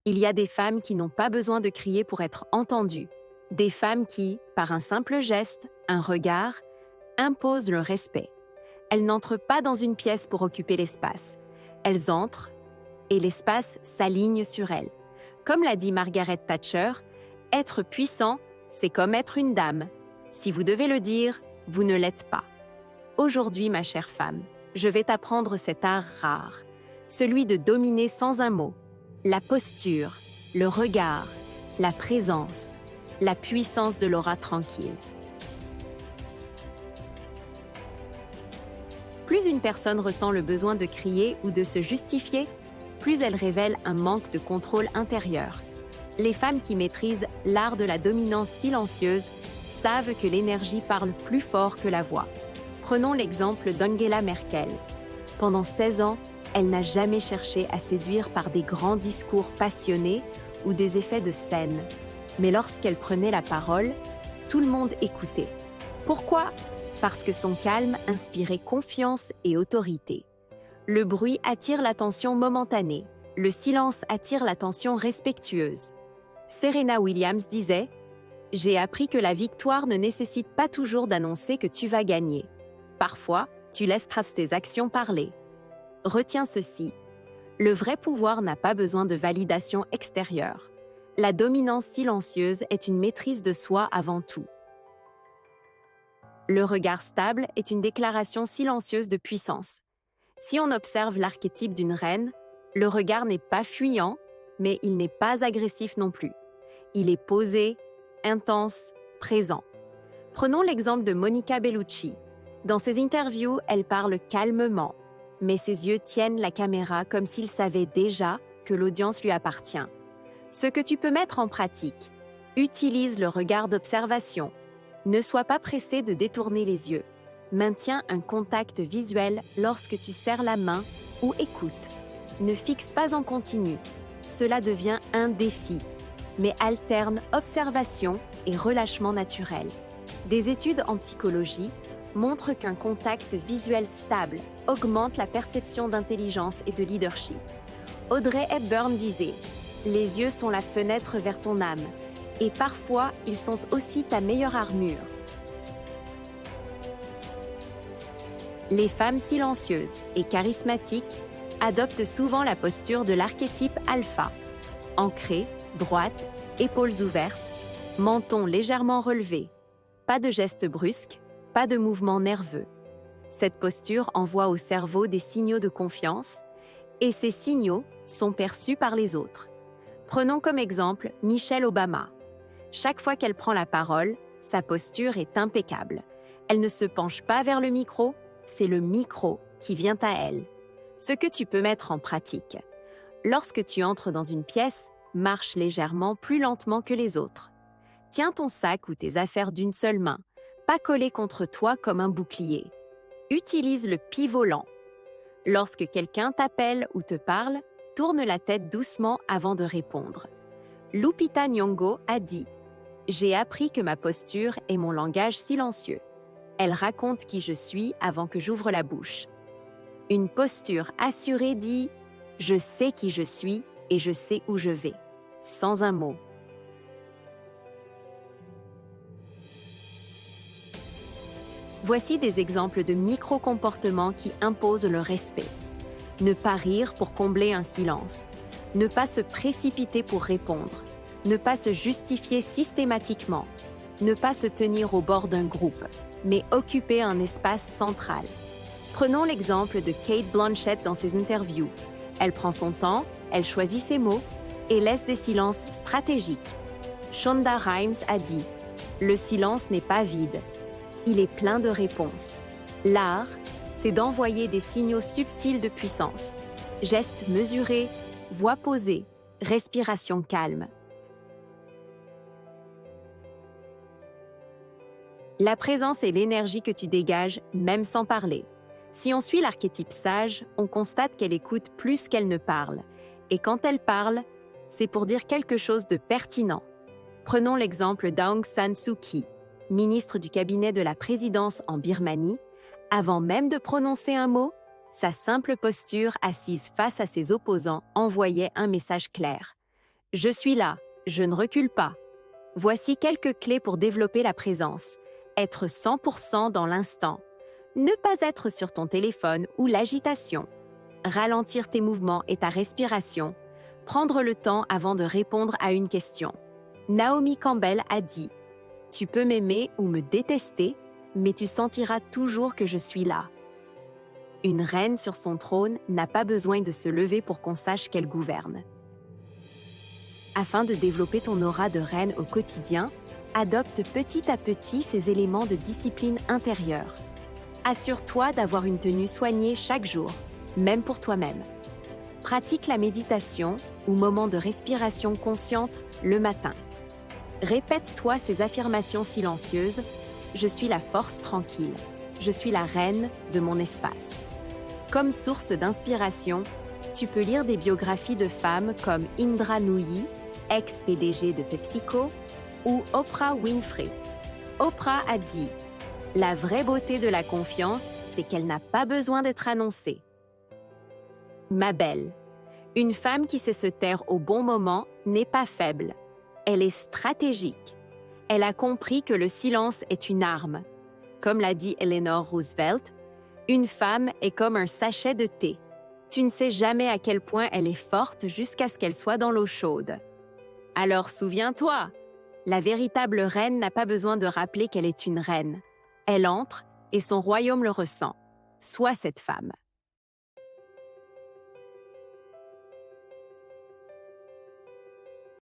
Il y a des femmes qui n'ont pas besoin de crier pour être entendues. Des femmes qui, par un simple geste, un regard, imposent le respect. Elles n'entrent pas dans une pièce pour occuper l'espace. Elles entrent et l'espace s'aligne sur elles. Comme l'a dit Margaret Thatcher, être puissant, c'est comme être une dame. Si vous devez le dire, vous ne l'êtes pas. Aujourd'hui, ma chère femme, je vais t'apprendre cet art rare, celui de dominer sans un mot. La posture, le regard, la présence, la puissance de l'aura tranquille. Plus une personne ressent le besoin de crier ou de se justifier, plus elle révèle un manque de contrôle intérieur. Les femmes qui maîtrisent l'art de la dominance silencieuse savent que l'énergie parle plus fort que la voix. Prenons l'exemple d'Angela Merkel. Pendant 16 ans, elle n'a jamais cherché à séduire par des grands discours passionnés ou des effets de scène. Mais lorsqu'elle prenait la parole, tout le monde écoutait. Pourquoi ? Parce que son calme inspirait confiance et autorité. Le bruit attire l'attention momentanée, le silence attire l'attention respectueuse. Serena Williams disait « J'ai appris que la victoire ne nécessite pas toujours d'annoncer que tu vas gagner. Parfois, tu laisseras tes actions parler. » Retiens ceci, le vrai pouvoir n'a pas besoin de validation extérieure. La dominance silencieuse est une maîtrise de soi avant tout. Le regard stable est une déclaration silencieuse de puissance. Si on observe l'archétype d'une reine, le regard n'est pas fuyant, mais il n'est pas agressif non plus. Il est posé, intense, présent. Prenons l'exemple de Monica Bellucci. Dans ses interviews, elle parle calmement, mais ses yeux tiennent la caméra comme s'il savait déjà que l'audience lui appartient. Ce que tu peux mettre en pratique, utilise le regard d'observation. Ne sois pas pressé de détourner les yeux. Maintiens un contact visuel lorsque tu serres la main ou écoutes. Ne fixe pas en continu. Cela devient un défi, mais alterne observation et relâchement naturel. Des études en psychologie montrent qu'un contact visuel stable augmente la perception d'intelligence et de leadership. Audrey Hepburn disait « Les yeux sont la fenêtre vers ton âme, et parfois ils sont aussi ta meilleure armure. » Les femmes silencieuses et charismatiques adoptent souvent la posture de l'archétype alpha, ancrée, droite, épaules ouvertes, menton légèrement relevé, pas de gestes brusques, pas de mouvements nerveux. Cette posture envoie au cerveau des signaux de confiance et ces signaux sont perçus par les autres. Prenons comme exemple Michelle Obama. Chaque fois qu'elle prend la parole, sa posture est impeccable. Elle ne se penche pas vers le micro, c'est le micro qui vient à elle. Ce que tu peux mettre en pratique. Lorsque tu entres dans une pièce, marche légèrement plus lentement que les autres. Tiens ton sac ou tes affaires d'une seule main, pas collé contre toi comme un bouclier. Utilise le pivot lent. Lorsque quelqu'un t'appelle ou te parle, tourne la tête doucement avant de répondre. Lupita Nyong'o a dit « J'ai appris que ma posture est mon langage silencieux. Elle raconte qui je suis avant que j'ouvre la bouche. » Une posture assurée dit « Je sais qui je suis et je sais où je vais. » Sans un mot. Voici des exemples de micro-comportements qui imposent le respect. Ne pas rire pour combler un silence. Ne pas se précipiter pour répondre. Ne pas se justifier systématiquement. Ne pas se tenir au bord d'un groupe, mais occuper un espace central. Prenons l'exemple de Cate Blanchett dans ses interviews. Elle prend son temps, elle choisit ses mots et laisse des silences stratégiques. Shonda Rhimes a dit « Le silence n'est pas vide. Il est plein de réponses. L'art, c'est d'envoyer des signaux subtils de puissance. Gestes mesurés, voix posée, respiration calme. » La présence et l'énergie que tu dégages, même sans parler. Si on suit l'archétype sage, on constate qu'elle écoute plus qu'elle ne parle. Et quand elle parle, c'est pour dire quelque chose de pertinent. Prenons l'exemple d'Aung San Suu Kyi, ministre du cabinet de la présidence en Birmanie. Avant même de prononcer un mot, sa simple posture assise face à ses opposants envoyait un message clair. Je suis là, je ne recule pas. Voici quelques clés pour développer la présence. Être 100% dans l'instant. Ne pas être sur ton téléphone ou l'agitation. Ralentir tes mouvements et ta respiration. Prendre le temps avant de répondre à une question. Naomi Campbell a dit « Tu peux m'aimer ou me détester, mais tu sentiras toujours que je suis là. » Une reine sur son trône n'a pas besoin de se lever pour qu'on sache qu'elle gouverne. Afin de développer ton aura de reine au quotidien, adopte petit à petit ces éléments de discipline intérieure. Assure-toi d'avoir une tenue soignée chaque jour, même pour toi-même. Pratique la méditation ou moment de respiration consciente le matin. Répète-toi ces affirmations silencieuses « Je suis la force tranquille. Je suis la reine de mon espace. » Comme source d'inspiration, tu peux lire des biographies de femmes comme Indra Nooyi, ex-PDG de PepsiCo, ou Oprah Winfrey. Oprah a dit « La vraie beauté de la confiance, c'est qu'elle n'a pas besoin d'être annoncée. » Ma belle, une femme qui sait se taire au bon moment n'est pas faible. Elle est stratégique. Elle a compris que le silence est une arme. Comme l'a dit Eleanor Roosevelt, une femme est comme un sachet de thé. Tu ne sais jamais à quel point elle est forte jusqu'à ce qu'elle soit dans l'eau chaude. Alors souviens-toi, la véritable reine n'a pas besoin de rappeler qu'elle est une reine. Elle entre et son royaume le ressent. Sois cette femme.